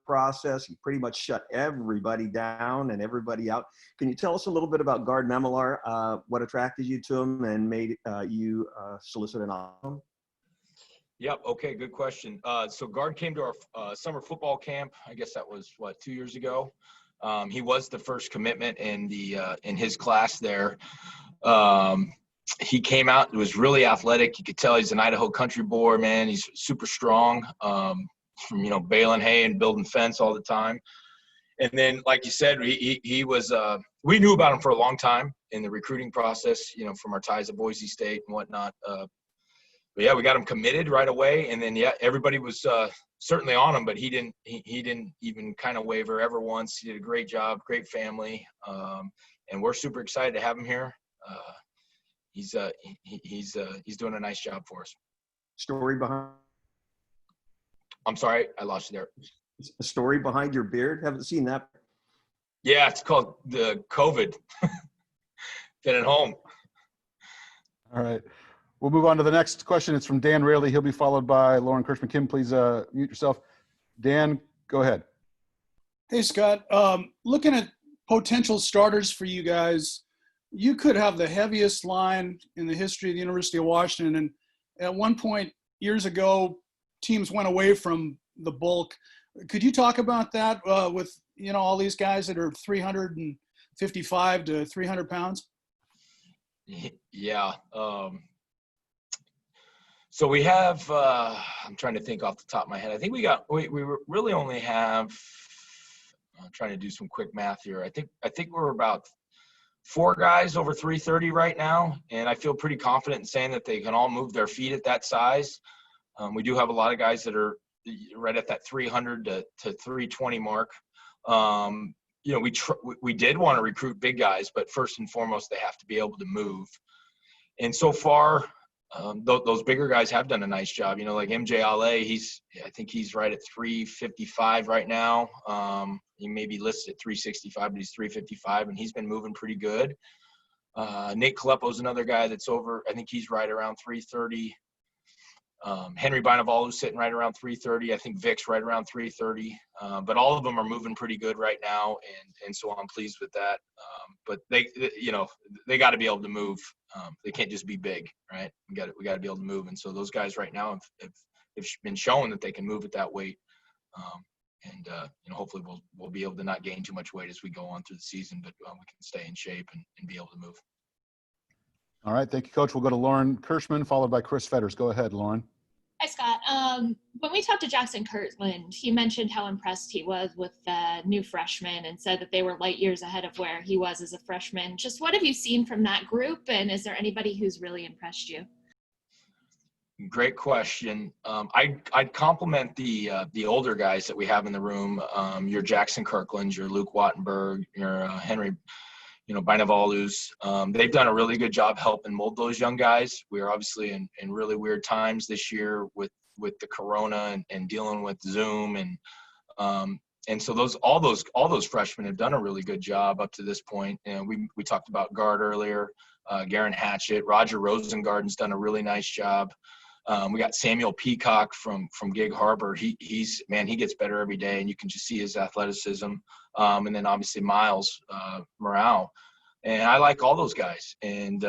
process. He pretty much shut everybody down and everybody out. Can you tell us a little bit about Guard Memelar, what attracted you to him and made you solicit an offer? Yep. Okay. Good question. So Guard came to our summer football camp. I guess that was 2 years ago. He was the first commitment in his class there. He came out, was really athletic. You could tell he's an Idaho country boy, man. He's super strong, from, baling hay and building fence all the time. And then, like you said, he was, we knew about him for a long time in the recruiting process, from our ties at Boise State and whatnot. But yeah, we got him committed right away. And then, yeah, everybody was certainly on him, but he didn't even kind of waver ever once. He did a great job, great family. And we're super excited to have him here. He's doing a nice job for us. Story behind? I'm sorry, I lost you there. A story behind your beard? Haven't seen that. Yeah, it's called the COVID. Been at home. All right. We'll move on to the next question. It's from Dan Raley. He'll be followed by Lauren Kirschman. Kim, please mute yourself. Dan, go ahead. Hey, Scott. Looking at potential starters for you guys, you could have the heaviest line in the history of the University of Washington. And at one point years ago, teams went away from the bulk. Could you talk about that with, all these guys that are 355 to 300 pounds? Yeah. So we have, I'm trying to think off the top of my head. I think we really only have, I'm trying to do some quick math here. I think we're about 4 guys over 330 right now. And I feel pretty confident in saying that they can all move their feet at that size. We do have a lot of guys that are right at that 300 to 320 mark. We did want to recruit big guys, but first and foremost, they have to be able to move. And so far, those bigger guys have done a nice job. Like MJ Ale, I think he's right at 355 right now. He may be listed at 365, but he's 355, and he's been moving pretty good. Nate Kaleppo's another guy that's over. I think he's right around 330. Henry Binavolu's sitting right around 330. I think Vic's right around 330. But all of them are moving pretty good right now, and so I'm pleased with that. But they got to be able to move. They can't just be big, right? We got to be able to move. And so those guys right now have been showing that they can move at that weight. And hopefully we'll be able to not gain too much weight as we go on through the season, but we can stay in shape and be able to move. All right. Thank you, Coach. We'll go to Lauren Kirschman, followed by Chris Fetters. Go ahead, Lauren. Hi, Scott. When we talked to Jackson Kirtland, he mentioned how impressed he was with the new freshmen and said that they were light years ahead of where he was as a freshman. Just what have you seen from that group, and is there anybody who's really impressed you? Great question. I'd compliment the older guys that we have in the room. Your Jackson Kirklands, your Luke Wattenberg, your Henry Binavalus. They've done a really good job helping mold those young guys. We're obviously in really weird times this year with the corona and dealing with Zoom and so all those freshmen have done a really good job up to this point. And we talked about guard earlier, Garen Hatchett, Roger Rosengarten's done a really nice job. We got Samuel Peacock from Gig Harbor. He gets better every day, and you can just see his athleticism. And then obviously Miles Morale. And I like all those guys. And,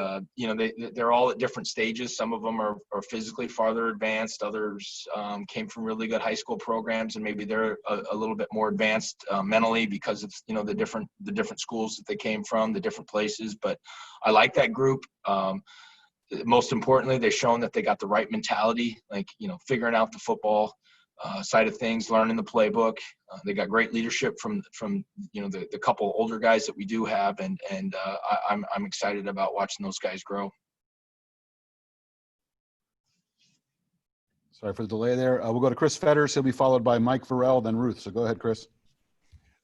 they're all at different stages. Some of them are physically farther advanced. Others came from really good high school programs, and maybe they're a little bit more advanced mentally because of, the different schools that they came from, the different places. But I like that group. Most importantly, they've shown that they got the right mentality, like, figuring out the football side of things, learning the playbook. They got great leadership from the couple older guys that we do have, and I'm excited about watching those guys grow. Sorry for the delay there. We'll go to Chris Fetters. He'll be followed by Mike Vorel, then Ruth. So go ahead, Chris.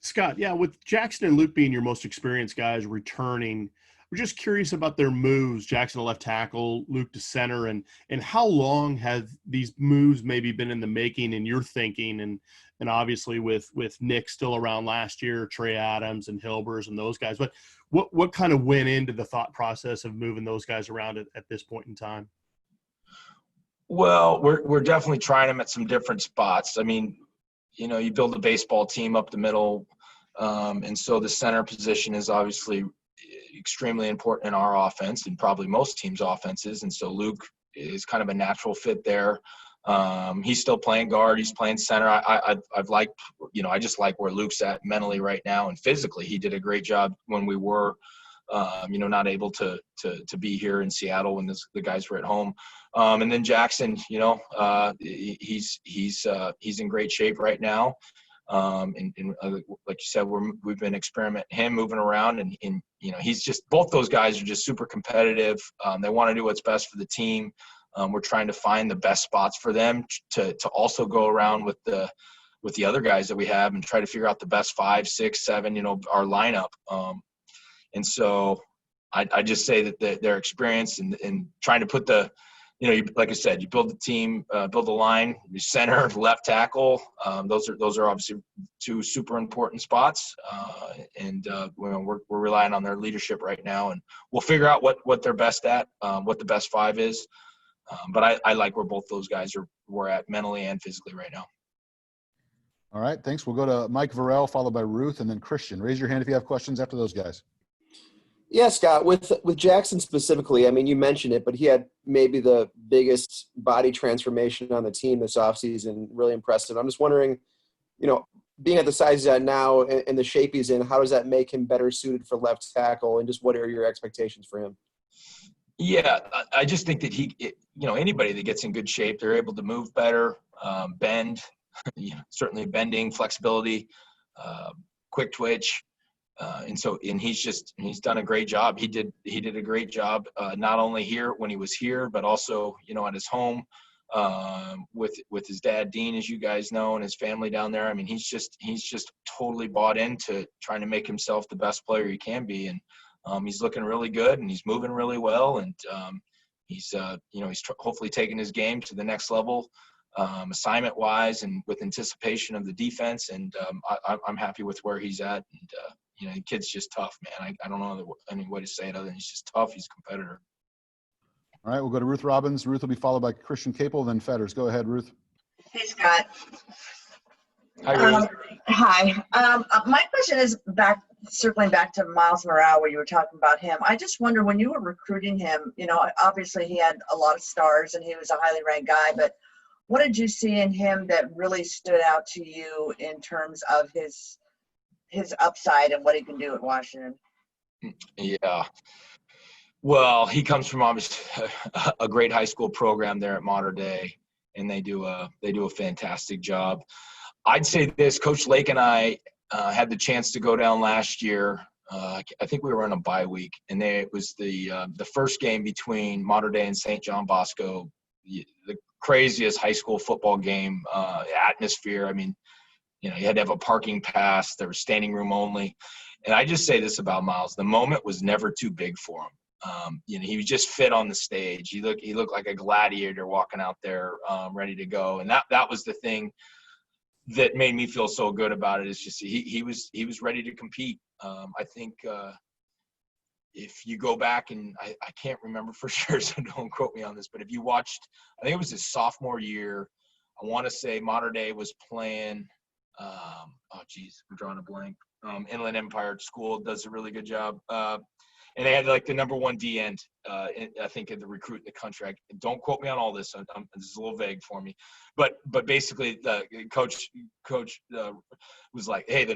Scott, yeah, with Jackson and Luke being your most experienced guys returning, we're just curious about their moves. Jackson to left tackle, Luke to center, and how long have these moves maybe been in the making in your thinking? And obviously with Nick still around last year, Trey Adams and Hilbers and those guys. But what kind of went into the thought process of moving those guys around at this point in time? Well, we're definitely trying them at some different spots. I mean, you build a baseball team up the middle. And so the center position is obviously extremely important in our offense and probably most teams' offenses. And so Luke is kind of a natural fit there. He's still playing guard. He's playing center. I've liked, I just like where Luke's at mentally right now and physically. He did a great job when we were, not able to be here in Seattle when the guys were at home. And then Jackson, he's in great shape right now. And like you said, we've been experimenting him moving around and he's just, both those guys are just super competitive. They want to do what's best for the team. We're trying to find the best spots for them to also go around with the other guys that we have and try to figure out the best 5, 6, 7, our lineup. And so I just say that their experience and trying to put like I said, you build the team, build the line, you center, left tackle. Those are obviously 2 super important spots. And we're relying on their leadership right now, and we'll figure out what they're best at, what the best 5 is. But I like where both those guys we're at mentally and physically right now. All right, thanks. We'll go to Mike Vorel, followed by Ruth, and then Christian. Raise your hand if you have questions after those guys. Yeah, Scott, with Jackson specifically, I mean, you mentioned it, but he had maybe the biggest body transformation on the team this offseason, really impressive. I'm just wondering, being at the size he's at now and the shape he's in, how does that make him better suited for left tackle, and just what are your expectations for him? Yeah, I just think that anybody that gets in good shape, they're able to move better, bend, certainly bending, flexibility, quick twitch. And he's done a great job. He did a great job, not only here when he was here, but also, at his home, with his dad, Dean, as you guys know, and his family down there. I mean, he's just totally bought into trying to make himself the best player he can be. And, he's looking really good and he's moving really well. And, he's hopefully taking his game to the next level, assignment wise and with anticipation of the defense. And, I'm happy with where he's at. And, the kid's just tough, man. I don't know any way to say it other than he's just tough. He's a competitor. All right, we'll go to Ruth Robbins. Ruth will be followed by Christian Caple, then Fetters. Go ahead, Ruth. Hey, Scott. Hi, Ruth. Hi. My question is circling back to Miles Morale, where you were talking about him. I just wonder, when you were recruiting him, obviously he had a lot of stars and he was a highly ranked guy, but what did you see in him that really stood out to you in terms of his upside and what he can do at Washington? Yeah. Well, he comes from obviously a great high school program there at Mater Dei, and they do a fantastic job. I'd say this: Coach Lake and I had the chance to go down last year. I think we were on a bye week, and it was the first game between Mater Dei and St. John Bosco. The craziest high school football game atmosphere. I mean, you had to have a parking pass. There was standing room only. And I just say this about Miles: the moment was never too big for him. He was just fit on the stage. He looked like a gladiator walking out there, ready to go. And that was the thing that made me feel so good about it. Is just he was ready to compete. I think if you go back, and I can't remember for sure, so don't quote me on this, but if you watched, I think it was his sophomore year, I want to say Mater Dei was playing I'm drawing a blank. Inland Empire School does a really good job. And they had like the number 1 D end, I think, in the recruit in the country. Don't quote me on all this. This is a little vague for me, but basically the coach was like, hey,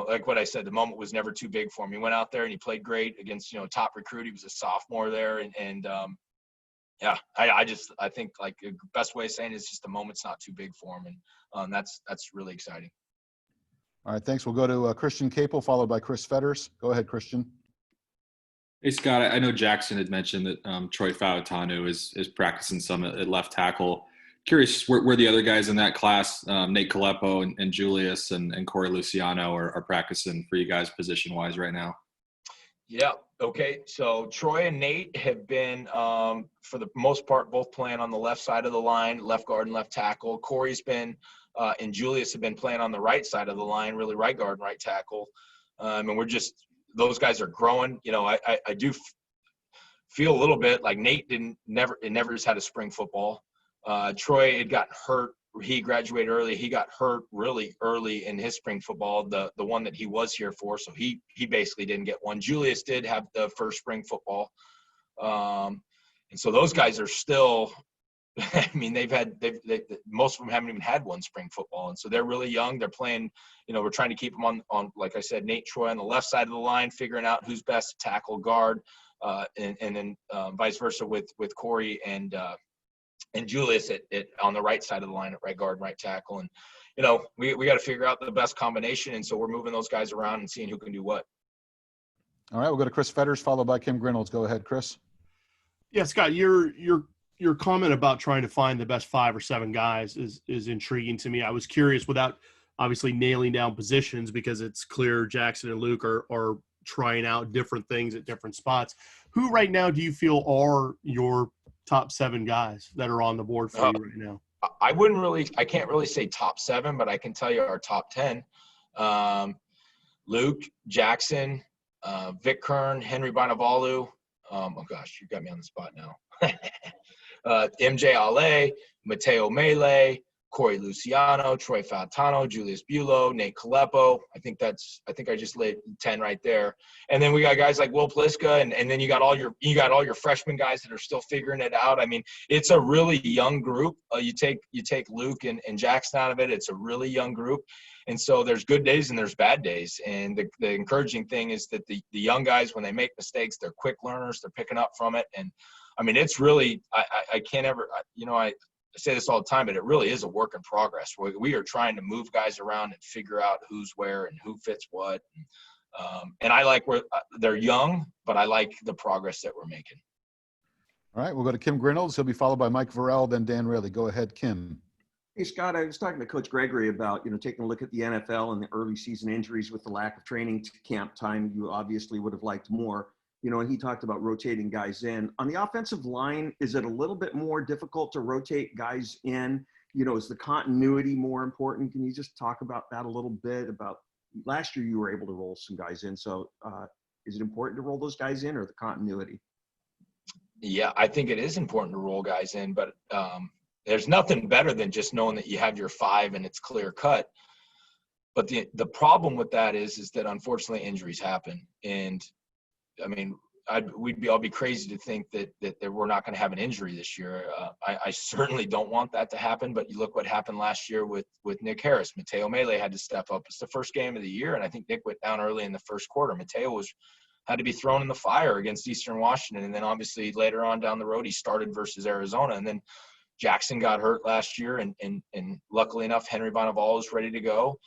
like what I said, the moment was never too big for him. He went out there and he played great against, top recruit. He was a sophomore there. And yeah, I think like the best way of saying it is just the moment's not too big for him. And that's really exciting. All right, thanks. We'll go to Christian Caple, followed by Chris Fetters. Go ahead, Christian. Hey, Scott, I know Jackson had mentioned that Troy Fautanu is practicing some at left tackle. Curious where the other guys in that class, Nate Caleppo and Julius and Corey Luciano are practicing for you guys position-wise right now. Yeah. Okay. So Troy and Nate have been, for the most part, both playing on the left side of the line, left guard and left tackle. Corey's been and Julius have been playing on the right side of the line, really right guard and right tackle. And those guys are growing. I do feel a little bit like Nate never has had a spring football. Troy had gotten hurt he graduated early. He got hurt really early in his spring football, the one that he was here for. So he basically didn't get one. Julius did have the first spring football. And so those guys are still, I mean, most of them haven't even had one spring football. And so they're really young. They're playing, we're trying to keep them on, like I said, Nate Troy on the left side of the line, figuring out who's best to tackle guard, and then vice versa with Corey and Julius on the right side of the line at right guard and right tackle. And, we got to figure out the best combination. And so we're moving those guys around and seeing who can do what. All right, we'll go to Chris Fetters, followed by Kim Grinolds. Go ahead, Chris. Yeah, Scott, your comment about trying to find the best 5 or 7 guys is intriguing to me. I was curious, without obviously nailing down positions, because it's clear Jackson and Luke are trying out different things at different spots. Who right now do you feel are your top 7 guys that are on the board for you right now? I can't really say top 7, but I can tell you our top 10. Luke, Jackson, Vic Kern, Henry Bonavalu. Oh gosh, you got me on the spot now. MJ Ale, Mateo Mele, Corey Luciano, Troy Fautano, Julius Bulow, Nate Coleppo. I think I just laid 10 right there. And then we got guys like Will Pliska, and then you got all your freshman guys that are still figuring it out. I mean, it's a really young group. You take Luke and Jackson out of it, it's a really young group. And so there's good days and there's bad days. And the encouraging thing is that the young guys, when they make mistakes, they're quick learners, they're picking up from it. And I mean, it's really, I can't ever, I say this all the time, but it really is a work in progress. We are trying to move guys around and figure out who's where and who fits what. And I like where they're young, but I like the progress that we're making. All right, we'll go to Kim Grinolds. He'll be followed by Mike Vorel, then Dan Raley. Go ahead, Kim. Hey, Scott, I was talking to Coach Gregory about, taking a look at the NFL and the early season injuries with the lack of training camp time. You obviously would have liked more, and he talked about rotating guys in. On the offensive line, is it a little bit more difficult to rotate guys in? Is the continuity more important? Can you just talk about that a little bit? About last year you were able to roll some guys in. So is it important to roll those guys in, or the continuity? Yeah, I think it is important to roll guys in, but there's nothing better than just knowing that you have your 5 and it's clear cut. But the problem with that is that unfortunately injuries happen. And I mean, I'll be crazy to think that we're not going to have an injury this year. I certainly don't want that to happen, but you look what happened last year with Nick Harris. Mateo Mele had to step up. It's the first game of the year, and I think Nick went down early in the first quarter. Mateo had to be thrown in the fire against Eastern Washington, and then obviously later on down the road he started versus Arizona, and then Jackson got hurt last year, and luckily enough Henry Bonavalu is ready to go.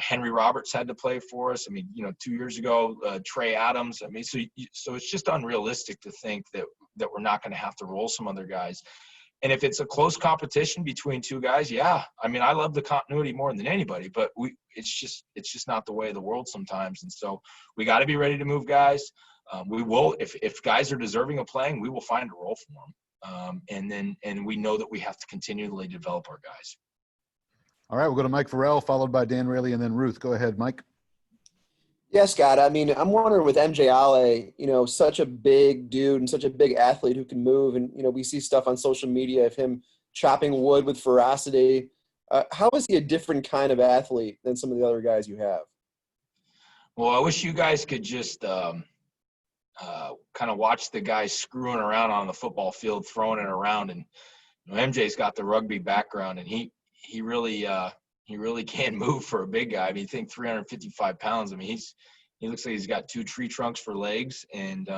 Henry Roberts had to play for us. I mean, 2 years ago, Trey Adams. I mean, so it's just unrealistic to think that we're not going to have to roll some other guys. And if it's a close competition between 2 guys, yeah. I mean, I love the continuity more than anybody, but it's just not the way of the world sometimes. And so we got to be ready to move guys. We will, if guys are deserving of playing, we will find a role for them. And we know that we have to continually develop our guys. All right, we'll go to Mike Vorel, followed by Dan Raley, and then Ruth. Go ahead, Mike. Yeah, Scott. I mean, I'm wondering with MJ Ale, such a big dude and such a big athlete who can move. And, we see stuff on social media of him chopping wood with ferocity. How is he a different kind of athlete than some of the other guys you have? Well, I wish you guys could just kind of watch the guys screwing around on the football field, throwing it around. And MJ's got the rugby background, and he really can move for a big guy. I mean, you think 355 pounds. I mean, he looks like he's got 2 tree trunks for legs, and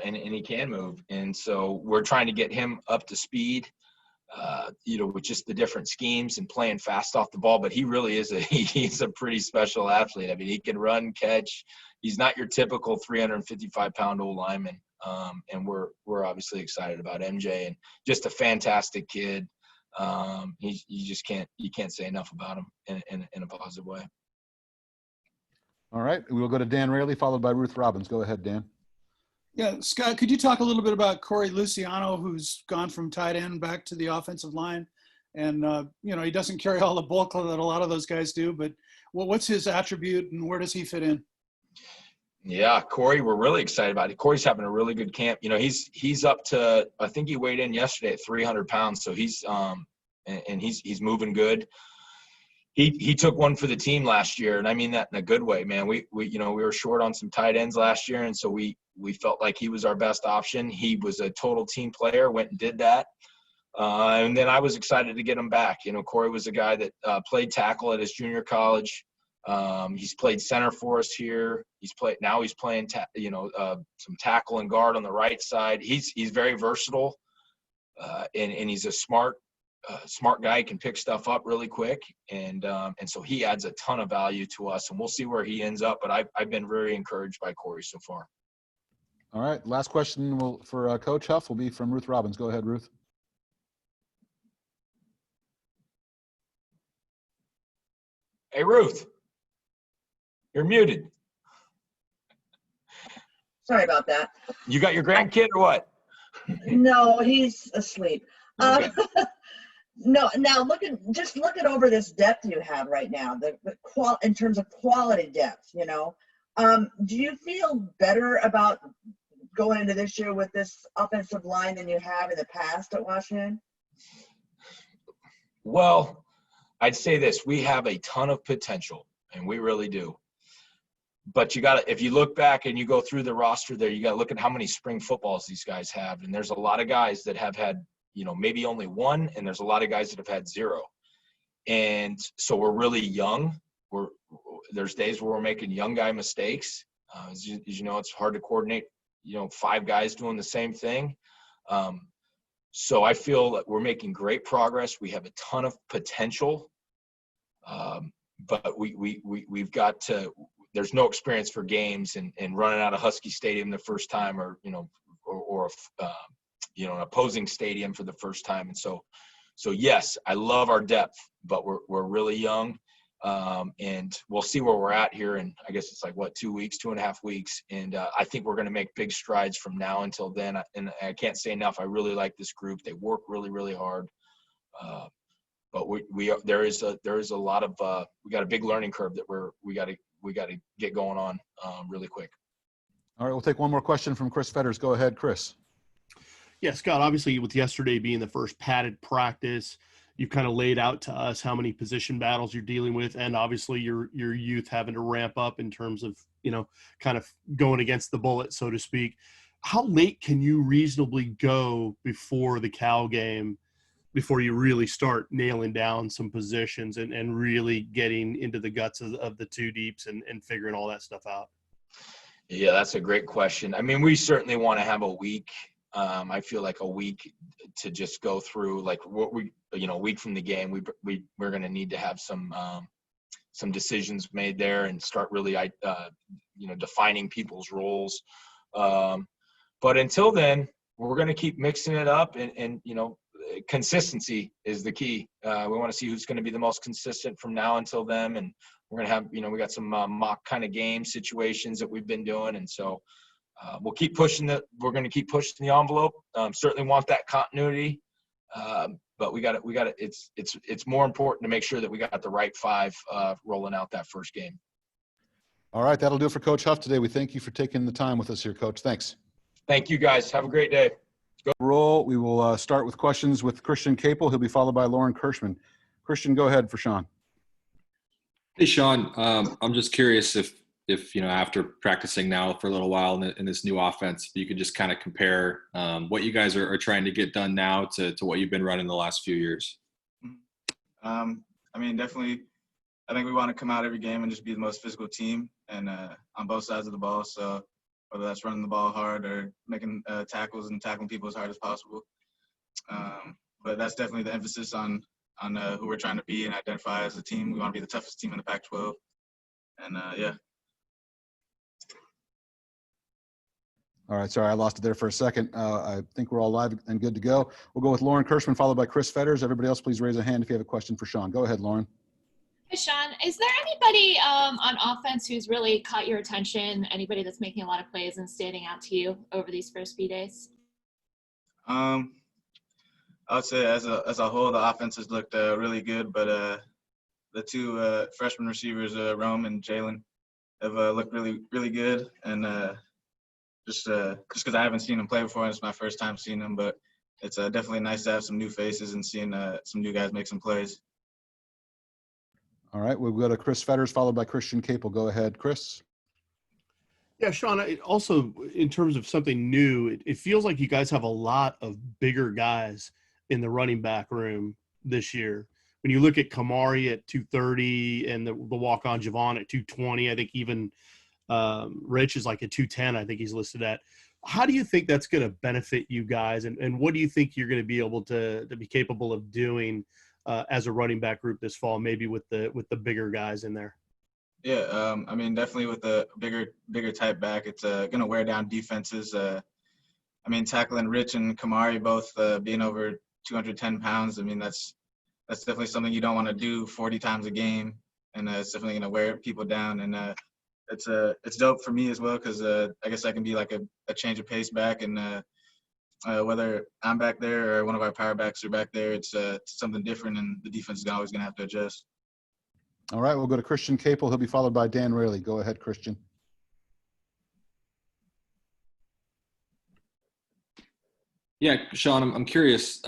he can move. And so we're trying to get him up to speed, with just the different schemes and playing fast off the ball. But he really is he's a pretty special athlete. I mean, he can run, catch. He's not your typical 355-pound old lineman. And we're obviously excited about MJ, and just a fantastic kid. You can't say enough about him in a positive way. All right, we will go to Dan Raley, followed by Ruth Robbins. Go ahead, Dan. Yeah, Scott, could you talk a little bit about Corey Luciano, who's gone from tight end back to the offensive line? And, he doesn't carry all the bulk that a lot of those guys do, but what's his attribute and where does he fit in? Yeah, Corey, we're really excited about it. Corey's having a really good camp. You know, he's up to, I think he weighed in yesterday at 300 pounds. So he's he's moving good. He took one for the team last year, and I mean that in a good way, man. We were short on some tight ends last year, and so we felt like he was our best option. He was a total team player, went and did that. And then I was excited to get him back. You know, Corey was a guy that played tackle at his junior college. He's played center for us here. He's playing some tackle and guard on the right side. He's very versatile, and he's a smart guy. He can pick stuff up really quick, and so he adds a ton of value to us. And we'll see where he ends up. But I've been very encouraged by Corey so far. All right. Last question for Coach Huff will be from Ruth Robbins. Go ahead, Ruth. Hey, Ruth, you're muted. Sorry about that. You got your grandkid or what? No, he's asleep. Okay. No, now looking over this depth you have right now, in terms of quality depth, you know, do you feel better about going into this year with this offensive line than you have in the past at Washington? Well, I'd say this: we have a ton of potential, and we really do. But if you look back and you go through the roster there, you got to look at how many spring footballs these guys have. And there's a lot of guys that have had, you know, maybe only one, and there's a lot of guys that have had zero. And so we're really young. There's days where we're making young guy mistakes. As you know, it's hard to coordinate, you know, 5 guys doing the same thing. So I feel that we're making great progress. We have a ton of potential. But we've got to, there's no experience for games and running out of Husky Stadium the first time, or, you know, or an opposing stadium for the first time. And so yes, I love our depth, but we're really young. And we'll see where we're at here. And I guess it's like 2.5 weeks. And I think we're going to make big strides from now until then. And I can't say enough. I really like this group. They work really, really hard. But there is a lot of we got a big learning curve that we got to get going on really quick. All right, we'll take one more question from Chris Fetters. Go ahead, Chris. Yeah, Scott, obviously with yesterday being the first padded practice, you've kind of laid out to us how many position battles you're dealing with, and obviously your youth having to ramp up in terms of, you know, kind of going against the bullet, so to speak. How late can you reasonably go before the Cal game, before you really start nailing down some positions and really getting into the guts of the two deeps and figuring all that stuff out? Yeah, that's a great question. I mean, we certainly want to have a week. I feel like a week to just go through, like, what a week from the game, we're going to need to have some decisions made there and start really, defining people's roles. But until then, we're going to keep mixing it up, and consistency is the key. We want to see who's going to be the most consistent from now until then. And we're going to have, we got some mock kind of game situations that we've been doing. And so we'll keep pushing we're going to keep pushing the envelope. Certainly want that continuity. But we got to, it's more important to make sure that we got the right 5 rolling out that first game. All right. That'll do it for Coach Huff today. We thank you for taking the time with us here, Coach. Thanks. Thank you, guys. Have a great day. Roll. We will start with questions with Christian Caple. He'll be followed by Lauren Kirschman. Christian, go ahead for Sean. Hey, Sean. I'm just curious if after practicing now for a little while in this new offense, you could just kind of compare what you guys are trying to get done now to what you've been running the last few years. Definitely, I think we want to come out every game and just be the most physical team, and on both sides of the ball. So whether that's running the ball hard or making tackles and tackling people as hard as possible. But that's definitely the emphasis on who we're trying to be and identify as a team. We want to be the toughest team in the Pac-12. And, yeah. All right. Sorry, I lost it there for a second. I think we're all live and good to go. We'll go with Lauren Kirschman, followed by Chris Fetters. Everybody else, please raise a hand if you have a question for Sean. Go ahead, Lauren. Hey, Sean, is there anybody on offense who's really caught your attention? Anybody that's making a lot of plays and standing out to you over these first few days? I would say as a whole, the offense has looked really good, but the 2 freshman receivers, Rome and Jalen, have looked really, really good. And just because I haven't seen them play before, and it's my first time seeing them, but it's definitely nice to have some new faces and seeing some new guys make some plays. All right, we'll go to Chris Fetters, followed by Christian Caple. Go ahead, Chris. Yeah, Sean, also in terms of something new, it feels like you guys have a lot of bigger guys in the running back room this year. When you look at Kamari at 230 and the walk-on Javon at 220, I think even Rich is like a 210, I think he's listed at. How do you think that's going to benefit you guys, and what do you think you're going to be able to be capable of doing as a running back group this fall, maybe with the bigger guys in there? Yeah, I mean, definitely with a bigger type back, it's going to wear down defenses. I mean, tackling Rich and Kamari both being over 210 pounds, I mean, that's definitely something you don't want to do 40 times a game, and it's definitely going to wear people down. And it's dope for me as well because I guess I can be like a change of pace back, and whether I'm back there or one of our power backs are back there, it's something different, and the defense is always going to have to adjust. All right, we'll go to Christian Caple. He'll be followed by Dan Raley. Go ahead, Christian. Yeah, Sean, I'm curious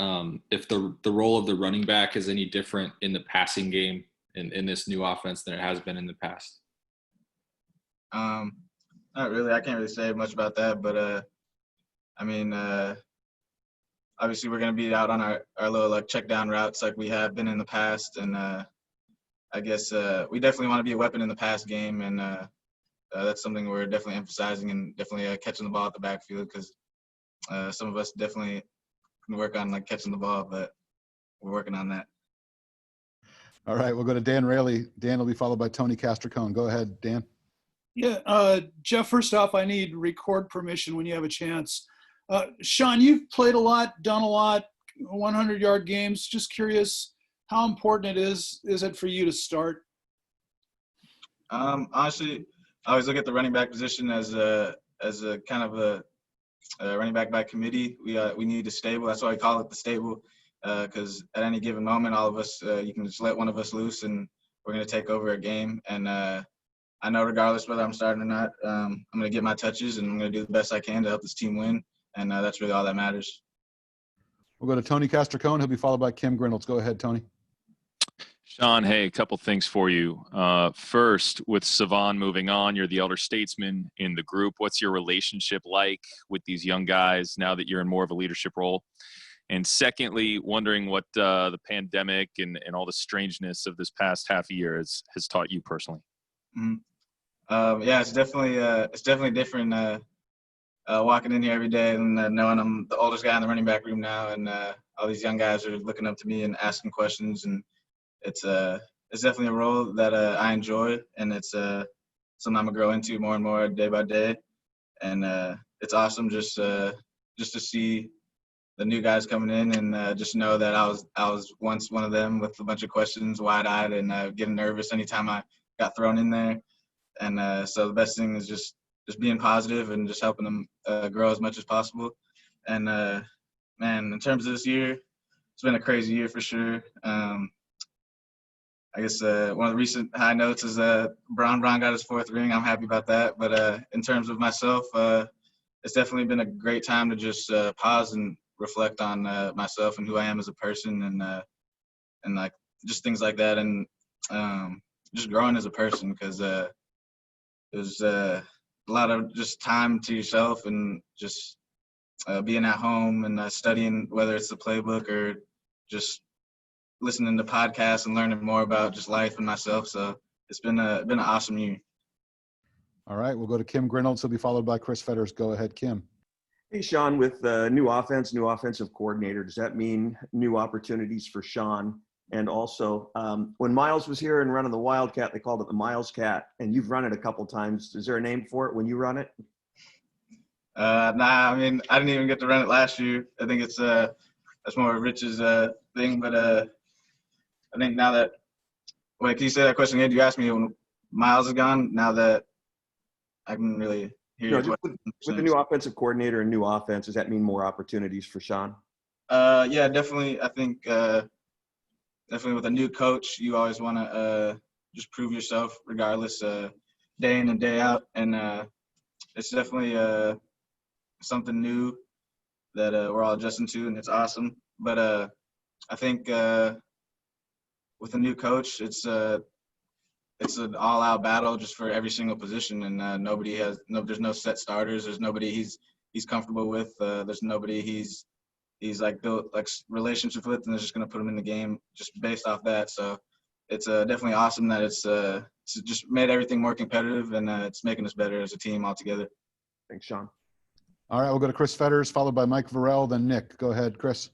if the role of the running back is any different in the passing game in this new offense than it has been in the past. Not really. I can't really say much about that, but I mean, obviously we're going to be out on our little like check down routes like we have been in the past, and I guess we definitely want to be a weapon in the pass game, and that's something we're definitely emphasizing, and definitely catching the ball at the backfield because some of us definitely can work on like catching the ball, but we're working on that. All right, we'll go to Dan Raley. Dan will be followed by Tony Castricone. Go ahead, Dan. Yeah, Jeff, first off, I need record permission when you have a chance. Sean, you've played a lot, done a lot, 100-yard games. Just curious, how important is it for you to start? Honestly, I always look at the running back position as a kind of a running back by committee. We need a stable. That's why we call it the stable, because at any given moment, all of us, you can just let one of us loose, and we're going to take over a game. And I know regardless whether I'm starting or not, I'm going to get my touches, and I'm going to do the best I can to help this team win. And that's really all that matters. We'll go to Tony Castricone. He'll be followed by Kim Grinolds. Go ahead, Tony. Sean, hey, a couple things for you. First, with Savon moving on, you're the elder statesman in the group. What's your relationship like with these young guys now that you're in more of a leadership role? And secondly, wondering what the pandemic and all the strangeness of this past half a year has taught you personally. Mm-hmm. Yeah, it's definitely different walking in here every day and knowing I'm the oldest guy in the running back room now, and all these young guys are looking up to me and asking questions, and it's definitely a role that I enjoy, and it's something I'm gonna grow into more and more day by day, and it's awesome just to see the new guys coming in and just know that I was once one of them with a bunch of questions, wide-eyed, and getting nervous anytime I got thrown in there, and so the best thing is just being positive and just helping them grow as much as possible. And man, in terms of this year, it's been a crazy year for sure. I guess one of the recent high notes is Brown got his 4th ring. I'm happy about that. But in terms of myself, it's definitely been a great time to just pause and reflect on myself and who I am as a person, and like just things like that, and just growing as a person, because there's a lot of just time to yourself and just being at home and studying, whether it's the playbook or just listening to podcasts and learning more about just life and myself. So it's been an awesome year. All right, we'll go to Kim Grinolds. He'll be followed by Chris Fetters. Go ahead, Kim. Hey, Sean, with new offense, new offensive coordinator, does that mean new opportunities for Sean? And also, when Miles was here and running the Wildcat, they called it the Miles Cat, and you've run it a couple times. Is there a name for it when you run it? Nah, I mean, I didn't even get to run it last year. I think it's that's more of Rich's thing. But I think now that – wait, can you say that question again? You asked me when Miles is gone, now that I can really hear you. Just with the new offensive coordinator and new offense, does that mean more opportunities for Sean? Yeah, definitely. I think definitely with a new coach, you always want to just prove yourself regardless. day in and day out, and it's definitely something new that we're all adjusting to, and it's awesome. But I think with a new coach, it's an all-out battle just for every single position, and there's no set starters. There's nobody he's comfortable with. There's nobody he's like built like relationships with, and they're just gonna put him in the game just based off that. So it's definitely awesome that it's just made everything more competitive, and it's making us better as a team altogether. Thanks, Sean. All right, we'll go to Chris Fetters, followed by Mike Vorel, then Nick. Go ahead, Chris.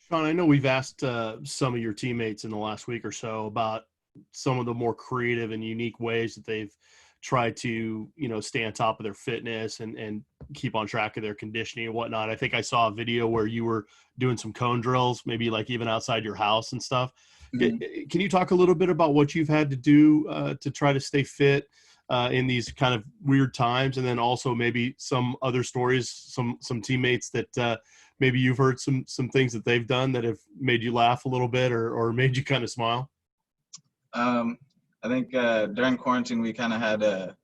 Sean, I know we've asked some of your teammates in the last week or so about some of the more creative and unique ways that they've tried to, stay on top of their fitness and keep on track of their conditioning and whatnot. I think I saw a video where you were doing some cone drills, maybe like even outside your house and stuff. Mm-hmm. Can you talk a little bit about what you've had to do to try to stay fit in these kind of weird times? And then also maybe some other stories, some teammates that maybe you've heard some things that they've done that have made you laugh a little bit or made you kind of smile? I think during quarantine we kind of had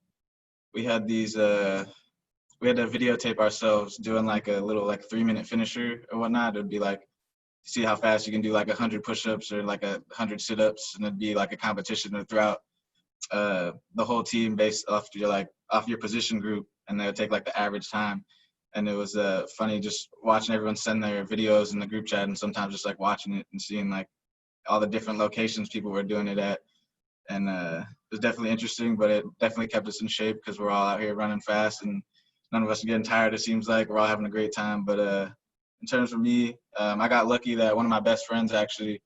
we had to videotape ourselves doing like a little 3-minute finisher or whatnot. It'd be like see how fast you can do like 100 push-ups or like 100 sit-ups, and it'd be like a competition throughout the whole team based off your position group, and they would take like the average time. And it was funny just watching everyone send their videos in the group chat, and sometimes just like watching it and seeing like all the different locations people were doing it at. And it was definitely interesting, but it definitely kept us in shape because we're all out here running fast, and none of us are getting tired. It seems like we're all having a great time. But in terms of me, I got lucky that one of my best friends actually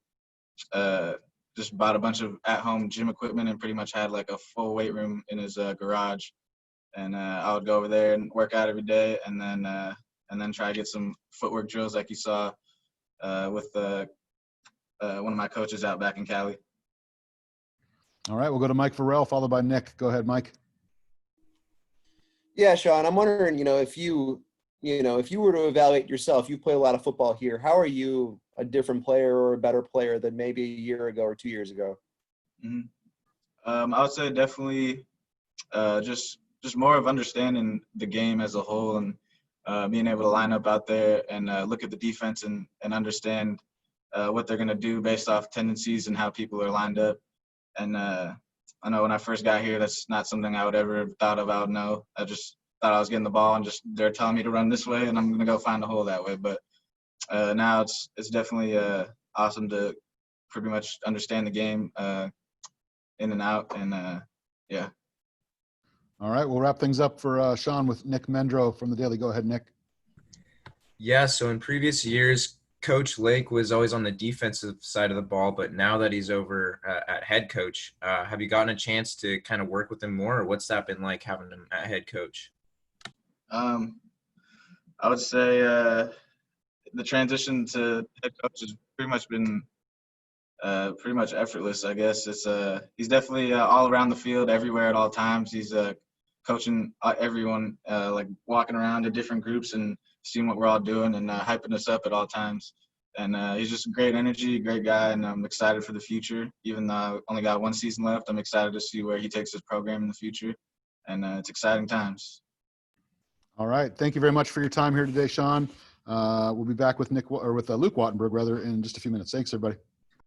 just bought a bunch of at-home gym equipment and pretty much had like a full weight room in his garage. And I would go over there and work out every day, and then try to get some footwork drills like you saw with one of my coaches out back in Cali. All right, we'll go to Mike Vorel, followed by Nick. Go ahead, Mike. Yeah, Sean, I'm wondering, if you were to evaluate yourself, you play a lot of football here. How are you a different player or a better player than maybe a year ago or 2 years ago? Mm-hmm. I would say definitely just more of understanding the game as a whole, and being able to line up out there and look at the defense and understand what they're going to do based off tendencies and how people are lined up. And I know when I first got here, that's not something I would ever have thought of. I would know. I just thought I was getting the ball and just they're telling me to run this way, and I'm going to go find a hole that way. But now it's definitely awesome to pretty much understand the game in and out, and yeah. All right, we'll wrap things up for Sean with Nick Mendro from the Daily. Go ahead, Nick. Yeah, so in previous years, Coach Lake was always on the defensive side of the ball, but now that he's over at head coach, have you gotten a chance to kind of work with him more, or what's that been like having him at head coach? I would say the transition to head coach has pretty much been pretty much effortless, I guess. It's he's definitely all around the field, everywhere at all times. He's coaching everyone, like walking around to different groups and seeing what we're all doing and hyping us up at all times. And he's just a great energy, great guy, and I'm excited for the future. Even though I only got one season left, I'm excited to see where he takes his program in the future. And it's exciting times. All right. Thank you very much for your time here today, Sean. We'll be back with Luke Wattenberg, in just a few minutes. Thanks, everybody.